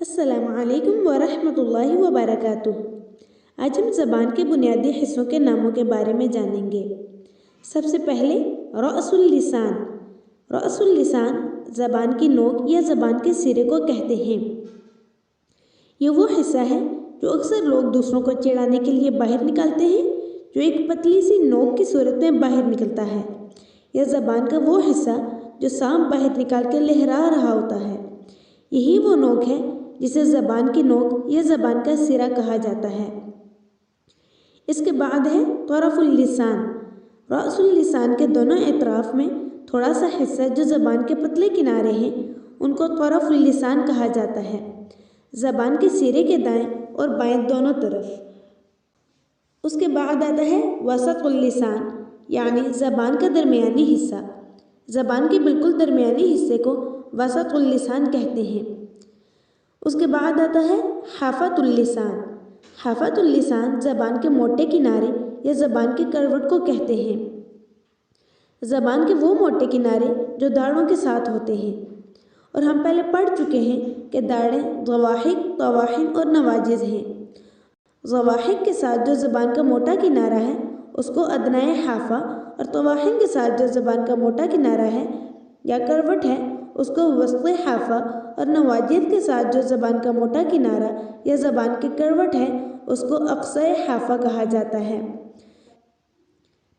السلام علیکم ورحمۃ اللہ وبرکاتہ۔ آج ہم زبان کے بنیادی حصوں کے ناموں کے بارے میں جانیں گے۔ سب سے پہلے رأس اللسان۔ رأس اللسان زبان کی نوک یا زبان کے سرے کو کہتے ہیں۔ یہ وہ حصہ ہے جو اکثر لوگ دوسروں کو چڑھانے کے لیے باہر نکالتے ہیں، جو ایک پتلی سی نوک کی صورت میں باہر نکلتا ہے۔ یہ زبان کا وہ حصہ جو سانپ باہر نکال کے لہرا رہا ہوتا ہے۔ یہی وہ نوک ہے جسے زبان کی نوک یا زبان کا سرا کہا جاتا ہے۔ اس کے بعد ہے طرف اللسان۔ رأس اللسان کے دونوں اطراف میں تھوڑا سا حصہ جو زبان کے پتلے کنارے ہیں، ان کو طرف اللسان کہا جاتا ہے، زبان کے سرے کے دائیں اور بائیں دونوں طرف۔ اس کے بعد آتا ہے وسط اللسان، یعنی زبان کا درمیانی حصہ۔ زبان کے بالکل درمیانی حصے کو وسط اللسان کہتے ہیں۔ اس کے بعد آتا ہے حافۃ اللسان۔ حافۃ اللسان زبان کے موٹے کنارے یا زبان کے کروٹ کو کہتے ہیں۔ زبان کے وہ موٹے کنارے جو داڑھوں کے ساتھ ہوتے ہیں، اور ہم پہلے پڑھ چکے ہیں کہ داڑھیں ضواحک، طواحن اور نواجذ ہیں۔ ضواحک کے ساتھ جو زبان کا موٹا کنارہ ہے اس کو ادنائے حافہ، اور طواحن کے ساتھ جو زبان کا موٹا کنارہ ہے یا کروٹ ہے اس کو وسطی حافہ، اور نواجذ کے ساتھ جو زبان کا موٹا کنارہ یا زبان کی کروٹ ہے اس کو اقصی حافہ کہا جاتا ہے۔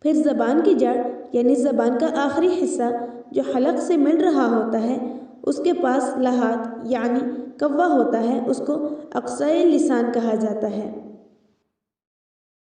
پھر زبان کی جڑ یعنی زبان کا آخری حصہ جو حلق سے مل رہا ہوتا ہے، اس کے پاس لحاظ یعنی کوا ہوتا ہے، اس کو اقصی لسان کہا جاتا ہے۔